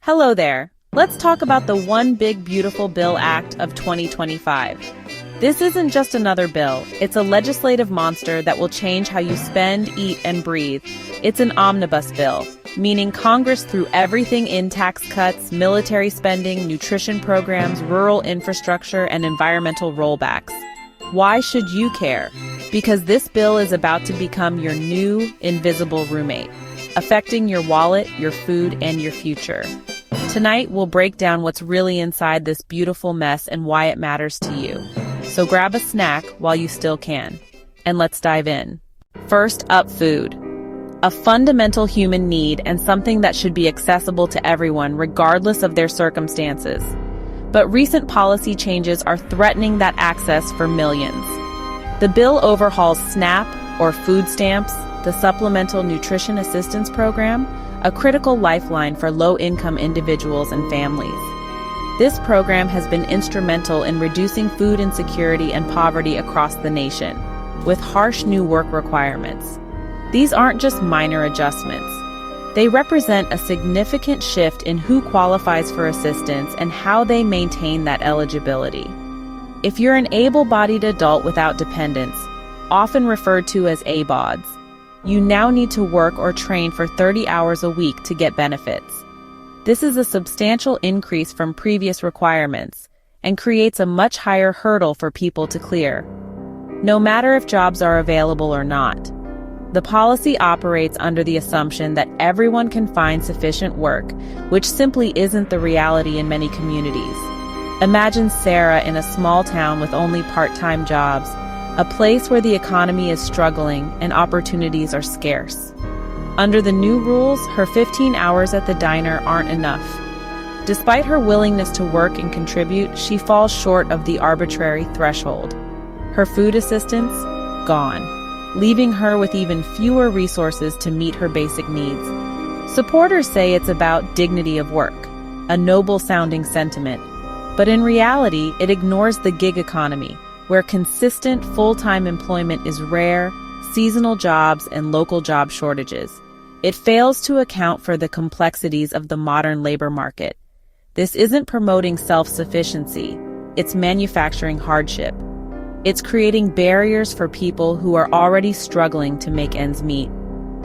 Hello there. Let's talk about the One Big Beautiful Bill Act of 2025. This isn't just another bill, it's a legislative monster that will change how you spend, eat, and breathe. It's an omnibus bill, meaning Congress threw everything in: tax cuts, military spending, nutrition programs, rural infrastructure, and environmental rollbacks. Why should you care? Because this bill is about to become your new invisible roommate, affecting your wallet, your food, and your future. Tonight, we'll break down what's really inside this beautiful mess and why it matters to you. So grab a snack while you still can, and let's dive in. First up, food. A fundamental human need and something that should be accessible to everyone regardless of their circumstances. But recent policy changes are threatening that access for millions. The bill overhauls SNAP, or food stamps, the Supplemental Nutrition Assistance Program, a critical lifeline for low-income individuals and families. This program has been instrumental in reducing food insecurity and poverty across the nation, with harsh new work requirements. These aren't just minor adjustments. They represent a significant shift in who qualifies for assistance and how they maintain that eligibility. If you're an able-bodied adult without dependents, often referred to as ABODs, you now need to work or train for 30 hours a week to get benefits. This is a substantial increase from previous requirements and creates a much higher hurdle for people to clear, no matter if jobs are available or not. The policy operates under the assumption that everyone can find sufficient work, which simply isn't the reality in many communities. Imagine Sarah in a small town with only part-time jobs, a place where the economy is struggling and opportunities are scarce. Under the new rules, her 15 hours at the diner aren't enough. Despite her willingness to work and contribute, she falls short of the arbitrary threshold. Her food assistance? Gone, leaving her with even fewer resources to meet her basic needs. Supporters say it's about dignity of work, a noble-sounding sentiment, but in reality, it ignores the gig economy, where consistent full-time employment is rare, seasonal jobs, and local job shortages. It fails to account for the complexities of the modern labor market. This isn't promoting self-sufficiency, it's manufacturing hardship. It's creating barriers for people who are already struggling to make ends meet.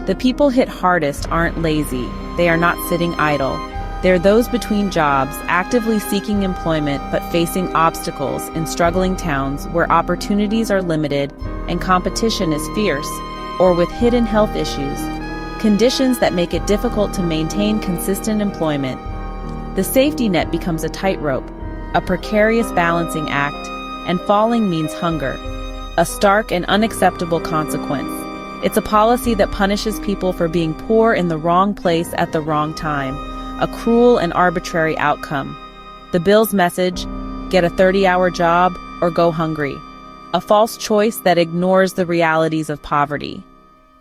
The people hit hardest aren't lazy, they are not sitting idle. They're those between jobs, actively seeking employment but facing obstacles in struggling towns where opportunities are limited and competition is fierce, or with hidden health issues, conditions that make it difficult to maintain consistent employment. The safety net becomes a tightrope, a precarious balancing act, and falling means hunger, a stark and unacceptable consequence. It's a policy that punishes people for being poor in the wrong place at the wrong time, a cruel and arbitrary outcome. The bill's message: get a 30-hour job or go hungry. A false choice that ignores the realities of poverty.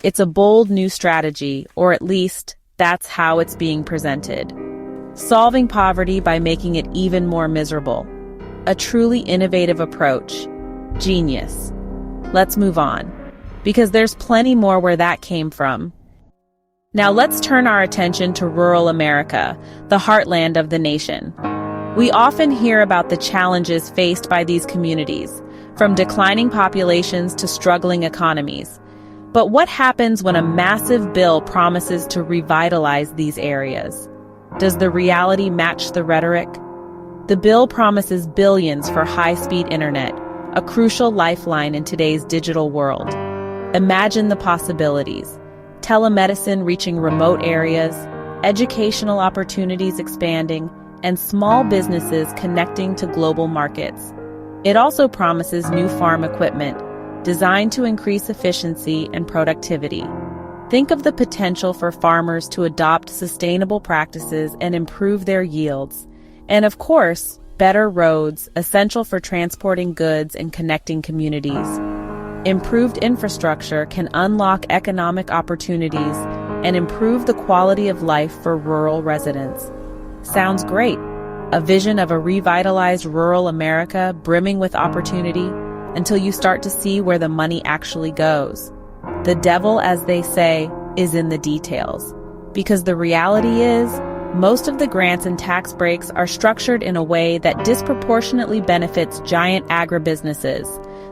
It's a bold new strategy, or at least, that's how it's being presented. Solving poverty by making it even more miserable. A truly innovative approach. Genius. Let's move on, because there's plenty more where that came from. Now let's turn our attention to rural America, the heartland of the nation. We often hear about the challenges faced by these communities, from declining populations to struggling economies. But what happens when a massive bill promises to revitalize these areas? Does the reality match the rhetoric? The bill promises billions for high-speed internet, a crucial lifeline in today's digital world. Imagine the possibilities. Telemedicine reaching remote areas, educational opportunities expanding, and small businesses connecting to global markets. It also promises new farm equipment, designed to increase efficiency and productivity. Think of the potential for farmers to adopt sustainable practices and improve their yields. And of course, better roads, essential for transporting goods and connecting communities. Improved infrastructure can unlock economic opportunities and improve the quality of life for rural residents. Sounds great. A vision of a revitalized rural America brimming with opportunity, until you start to see where the money actually goes. The devil, as they say, is in the details. Because the reality is, Most of the grants and tax breaks are structured in a way that disproportionately benefits giant agribusinesses,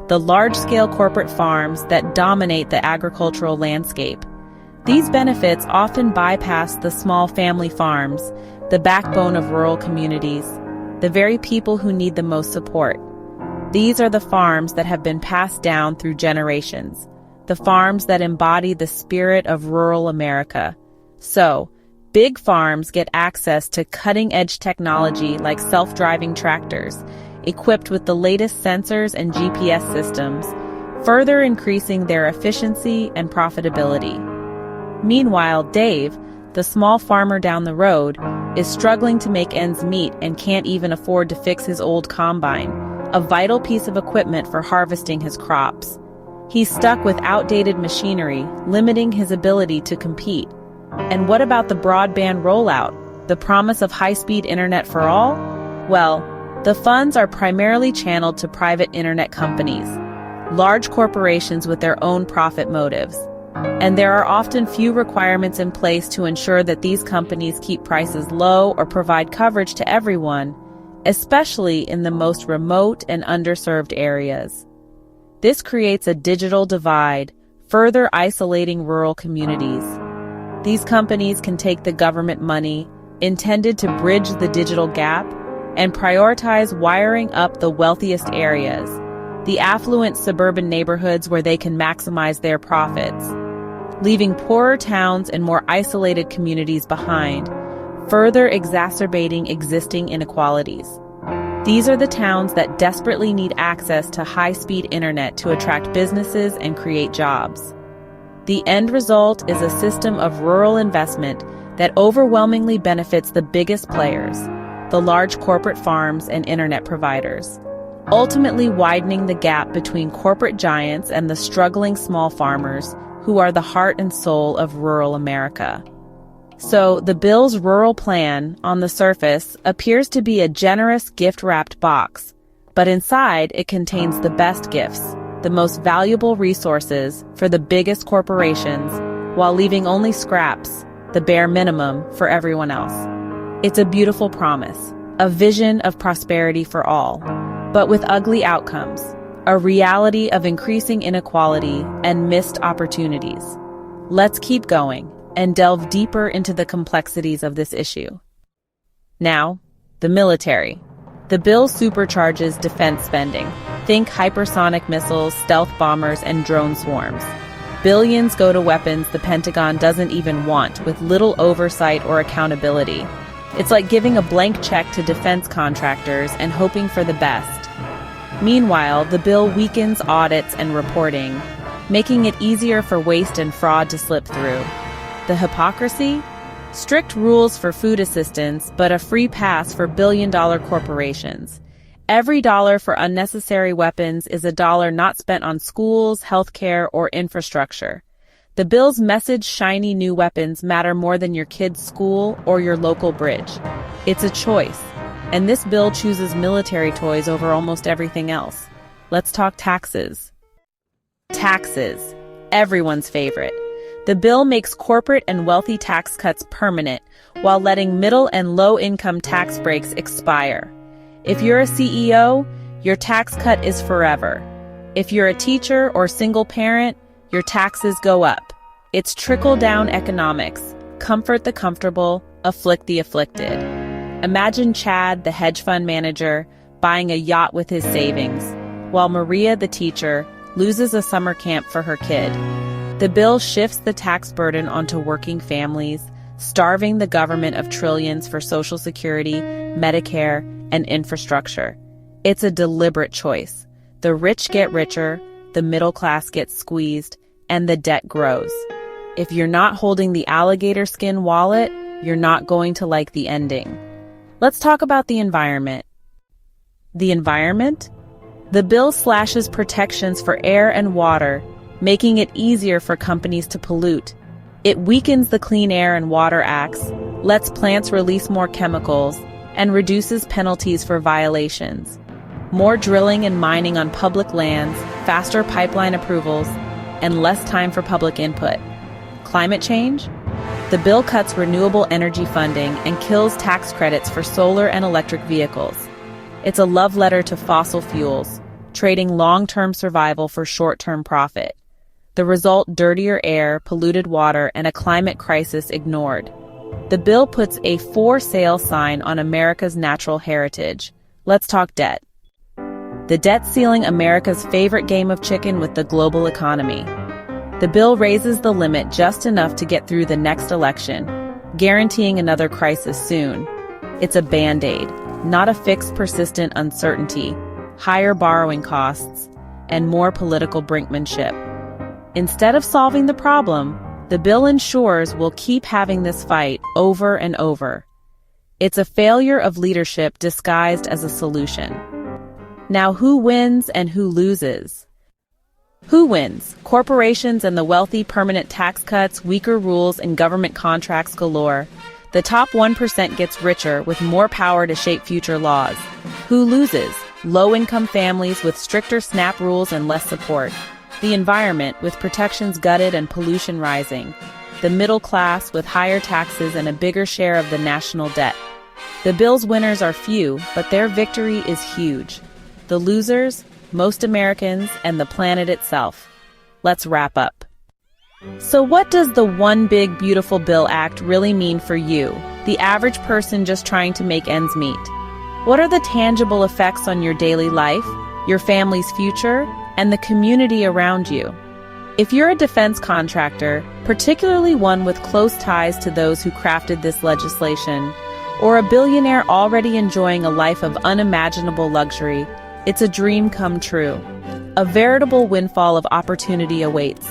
the large-scale corporate farms that dominate the agricultural landscape. These benefits often bypass the small family farms, the backbone of rural communities, the very people who need the most support. These are the farms that have been passed down through generations, the farms that embody the spirit of rural America. So, big farms get access to cutting-edge technology like self-driving tractors, equipped with the latest sensors and GPS systems, further increasing their efficiency and profitability. Meanwhile, Dave, the small farmer down the road, is struggling to make ends meet and can't even afford to fix his old combine, a vital piece of equipment for harvesting his crops. He's stuck with outdated machinery, limiting his ability to compete. And what about the broadband rollout, the promise of high-speed internet for all? Well, the funds are primarily channeled to private internet companies, large corporations with their own profit motives. And there are often few requirements in place to ensure that these companies keep prices low or provide coverage to everyone, especially in the most remote and underserved areas. This creates a digital divide, further isolating rural communities. These companies can take the government money, intended to bridge the digital gap, and prioritize wiring up the wealthiest areas, the affluent suburban neighborhoods where they can maximize their profits, leaving poorer towns and more isolated communities behind, further exacerbating existing inequalities. These are the towns that desperately need access to high-speed internet to attract businesses and create jobs. The end result is a system of rural investment that overwhelmingly benefits the biggest players, the large corporate farms and internet providers, ultimately widening the gap between corporate giants and the struggling small farmers who are the heart and soul of rural America. So, the bill's rural plan, on the surface, appears to be a generous gift-wrapped box, but inside it contains the best gifts, the most valuable resources for the biggest corporations, while leaving only scraps, the bare minimum, for everyone else. It's a beautiful promise, a vision of prosperity for all, but with ugly outcomes, a reality of increasing inequality and missed opportunities. Let's keep going and delve deeper into the complexities of this issue. Now, the military. The bill supercharges defense spending. Think hypersonic missiles, stealth bombers, and drone swarms. Billions go to weapons the Pentagon doesn't even want, with little oversight or accountability. It's like giving a blank check to defense contractors and hoping for the best. Meanwhile, the bill weakens audits and reporting, making it easier for waste and fraud to slip through. The hypocrisy? Strict rules for food assistance, but a free pass for billion-dollar corporations. Every dollar for unnecessary weapons is a dollar not spent on schools, healthcare, or infrastructure. The bill's message, shiny new weapons, matter more than your kid's school or your local bridge. It's a choice, and this bill chooses military toys over almost everything else. Let's talk taxes. Taxes, everyone's favorite. The bill makes corporate and wealthy tax cuts permanent, while letting middle and low-income tax breaks expire. If you're a CEO, your tax cut is forever. If you're a teacher or single parent, your taxes go up. It's trickle-down economics. Comfort the comfortable, afflict the afflicted. Imagine Chad, the hedge fund manager, buying a yacht with his savings, while Maria, the teacher, loses a summer camp for her kid. The bill shifts the tax burden onto working families, starving the government of trillions for Social Security, Medicare, and infrastructure. It's a deliberate choice. The rich get richer, the middle class gets squeezed, and the debt grows. If you're not holding the alligator skin wallet, you're not going to like the ending. Let's talk about the environment. The environment? The bill slashes protections for air and water, making it easier for companies to pollute. It weakens the Clean Air and Water Acts, lets plants release more chemicals, and reduces penalties for violations. More drilling and mining on public lands, faster pipeline approvals, and less time for public input. Climate change? The bill cuts renewable energy funding and kills tax credits for solar and electric vehicles. It's a love letter to fossil fuels, trading long-term survival for short-term profit. The result: dirtier air, polluted water, and a climate crisis ignored. The bill puts a for sale sign on America's natural heritage. Let's talk debt. The debt ceiling, America's favorite game of chicken with the global economy. The bill raises the limit just enough to get through the next election, guaranteeing another crisis soon. It's a band-aid, not a fix. Persistent uncertainty, higher borrowing costs, and more political brinkmanship. Instead of solving the problem, the bill ensures we'll keep having this fight over and over. It's a failure of leadership disguised as a solution. Now, who wins and who loses? Who wins? Corporations and the wealthy, permanent tax cuts, weaker rules, and government contracts galore. The top 1% gets richer with more power to shape future laws. Who loses? Low-income families with stricter SNAP rules and less support. The environment, with protections gutted and pollution rising. The middle class, with higher taxes and a bigger share of the national debt. The bill's winners are few, but their victory is huge. The losers, most Americans, and the planet itself. Let's wrap up. So what does the One Big Beautiful Bill Act really mean for you, the average person just trying to make ends meet? What are the tangible effects on your daily life, your family's future, and the community around you? If you're a defense contractor, particularly one with close ties to those who crafted this legislation, or a billionaire already enjoying a life of unimaginable luxury, it's a dream come true. A veritable windfall of opportunity awaits.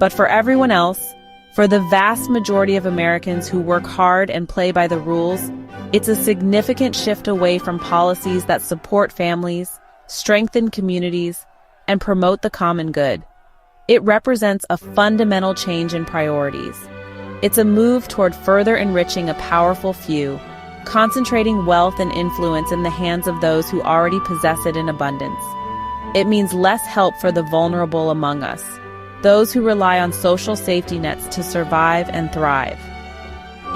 But for everyone else, for the vast majority of Americans who work hard and play by the rules, it's a significant shift away from policies that support families, strengthen communities, and promote the common good. It represents a fundamental change in priorities. It's a move toward further enriching a powerful few, concentrating wealth and influence in the hands of those who already possess it in abundance. It means less help for the vulnerable among us, those who rely on social safety nets to survive and thrive.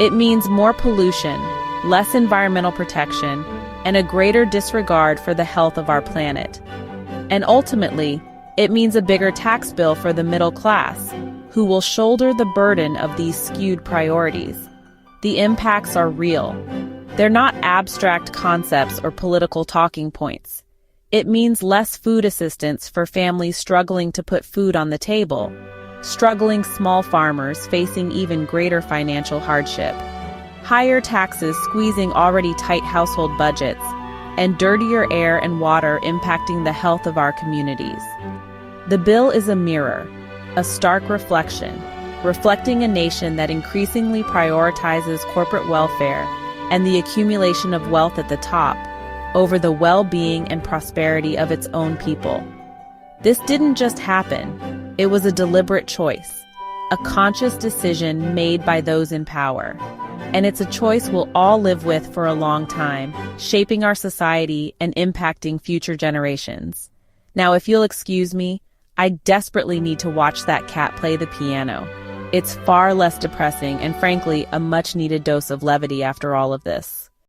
It means more pollution, less environmental protection, and a greater disregard for the health of our planet. And ultimately, it means a bigger tax bill for the middle class, who will shoulder the burden of these skewed priorities. The impacts are real. They're not abstract concepts or political talking points. It means less food assistance for families struggling to put food on the table, struggling small farmers facing even greater financial hardship, higher taxes squeezing already tight household budgets, and dirtier air and water impacting the health of our communities. The bill is a mirror, a stark reflection, reflecting a nation that increasingly prioritizes corporate welfare and the accumulation of wealth at the top over the well-being and prosperity of its own people. This didn't just happen. It was a deliberate choice, a conscious decision made by those in power. And it's a choice we'll all live with for a long time, shaping our society and impacting future generations. Now, if you'll excuse me, I desperately need to watch that cat play the piano. It's far less depressing and, frankly, a much-needed dose of levity after all of this.